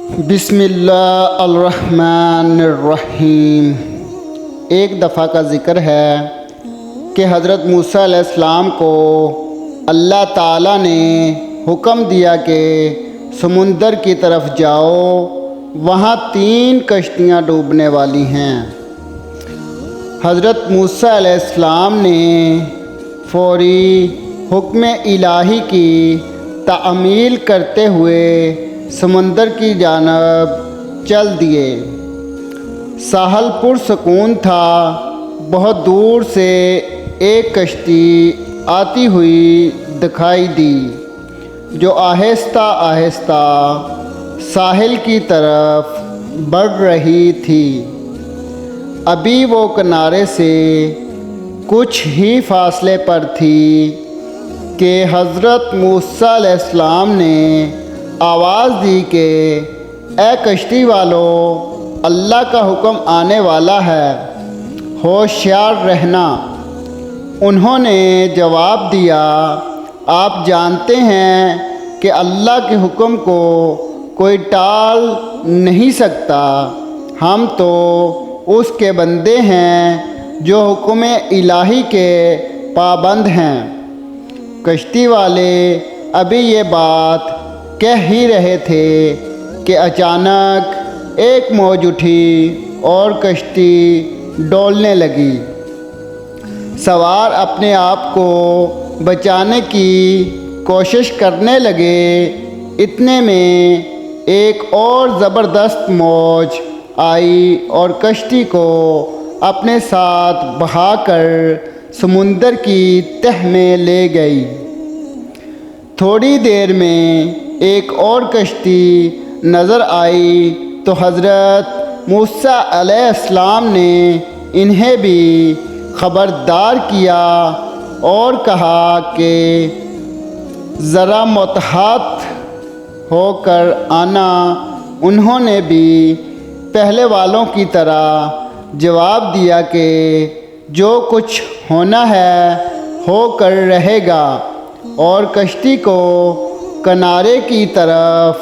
بسم اللہ الرحمن الرحیم۔ ایک دفعہ کا ذکر ہے کہ حضرت موسیٰ علیہ السلام کو اللہ تعالیٰ نے حکم دیا کہ سمندر کی طرف جاؤ، وہاں 3 کشتیاں ڈوبنے والی ہیں۔ حضرت موسیٰ علیہ السلام نے فوری حکم الہی کی تعمیل کرتے ہوئے سمندر کی جانب چل دیے۔ ساحل پرسکون تھا۔ بہت دور سے ایک کشتی آتی ہوئی دکھائی دی جو آہستہ آہستہ ساحل کی طرف بڑھ رہی تھی۔ ابھی وہ کنارے سے کچھ ہی فاصلے پر تھی کہ حضرت موسیٰ علیہ السلام نے آواز دی کہ اے کشتی والو، اللہ کا حکم آنے والا ہے، ہوشیار رہنا۔ انہوں نے جواب دیا، آپ جانتے ہیں کہ اللہ کے حکم کو کوئی ٹال نہیں سکتا۔ ہم تو اس کے بندے ہیں جو حکم الہی کے پابند ہیں۔ کشتی والے ابھی یہ بات کہہ ہی رہے تھے کہ اچانک ایک موج اٹھی اور کشتی ڈولنے لگی۔ سوار اپنے آپ کو بچانے کی کوشش کرنے لگے۔ اتنے میں ایک اور زبردست موج آئی اور کشتی کو اپنے ساتھ بہا کر سمندر کی تہ میں لے گئی۔ تھوڑی دیر میں ایک اور کشتی نظر آئی تو حضرت موسیٰ علیہ السلام نے انہیں بھی خبردار کیا اور کہا کہ ذرا محتاط ہو کر آنا۔ انہوں نے بھی پہلے والوں کی طرح جواب دیا کہ جو کچھ ہونا ہے ہو کر رہے گا، اور کشتی کو کنارے کی طرف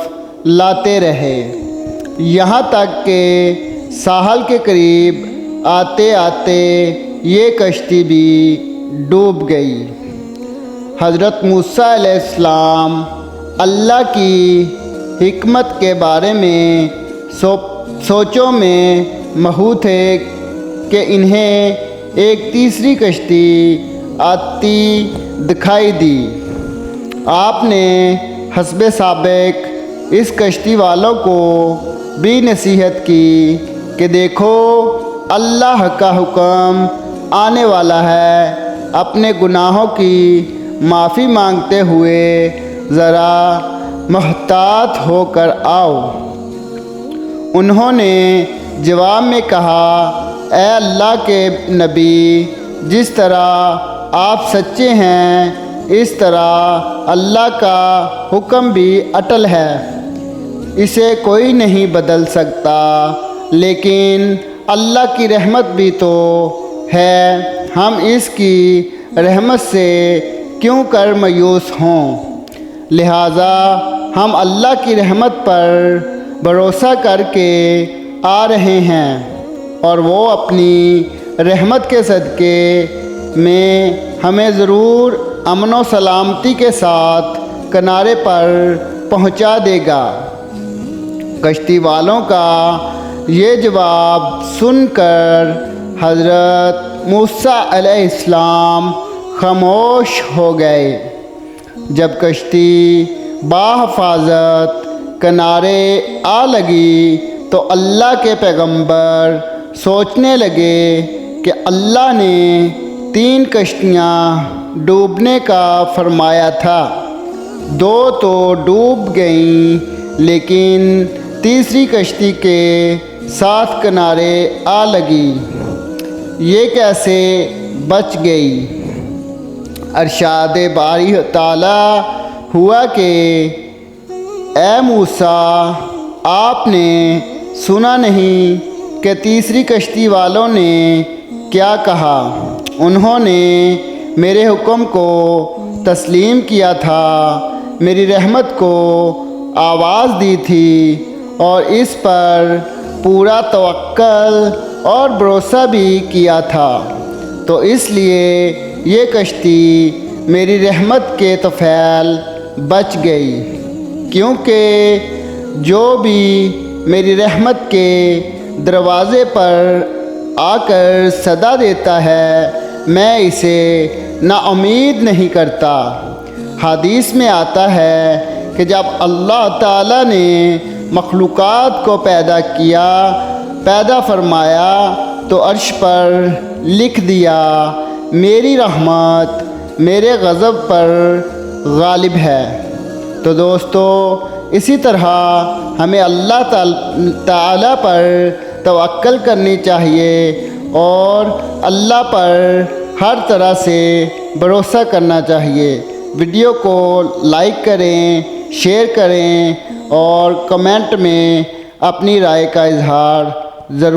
لاتے رہے، یہاں تک کہ ساحل کے قریب آتے آتے یہ کشتی بھی ڈوب گئی۔ حضرت موسیٰ علیہ السلام اللہ کی حکمت کے بارے میں سوچوں میں مہو تھے کہ انہیں ایک تیسری کشتی آتی دکھائی دی۔ آپ نے حسب سابق اس کشتی والوں کو بھی نصیحت کی کہ دیکھو، اللہ کا حکم آنے والا ہے، اپنے گناہوں کی معافی مانگتے ہوئے ذرا محتاط ہو کر آؤ۔ انہوں نے جواب میں کہا، اے اللہ کے نبی، جس طرح آپ سچے ہیں اس طرح اللہ کا حکم بھی اٹل ہے، اسے کوئی نہیں بدل سکتا، لیکن اللہ کی رحمت بھی تو ہے، ہم اس کی رحمت سے کیوں کر مایوس ہوں؟ لہٰذا ہم اللہ کی رحمت پر بھروسہ کر کے آ رہے ہیں، اور وہ اپنی رحمت کے صدقے میں ہمیں ضرور امن و سلامتی کے ساتھ کنارے پر پہنچا دے گا۔ کشتی والوں کا یہ جواب سن کر حضرت موسیٰ علیہ السلام خاموش ہو گئے۔ جب کشتی بحفاظت کنارے آ لگی تو اللہ کے پیغمبر سوچنے لگے کہ اللہ نے 3 کشتیاں ڈوبنے کا فرمایا تھا، 2 تو ڈوب گئیں، لیکن تیسری کشتی کے ساتھ کنارے آ لگی، یہ کیسے بچ گئی؟ ارشاد باری تعالیٰ ہوا کہ اے موسیٰ، آپ نے سنا نہیں کہ تیسری کشتی والوں نے کیا کہا؟ انہوں نے میرے حکم کو تسلیم کیا تھا، میری رحمت کو آواز دی تھی اور اس پر پورا توکل اور بھروسہ بھی کیا تھا، تو اس لیے یہ کشتی میری رحمت کے طفیل بچ گئی، کیونکہ جو بھی میری رحمت کے دروازے پر آ کر صدا دیتا ہے میں اسے نا امید نہیں کرتا۔ حدیث میں آتا ہے کہ جب اللہ تعالیٰ نے مخلوقات کو پیدا فرمایا تو عرش پر لکھ دیا میری رحمت میرے غضب پر غالب ہے۔ تو دوستو، اسی طرح ہمیں اللہ تعالیٰ پر توکل کرنی چاہیے اور اللہ پر ہر طرح سے بھروسہ کرنا چاہیے۔ ویڈیو کو لائک کریں، شیئر کریں اور کمنٹ میں اپنی رائے کا اظہار ضرور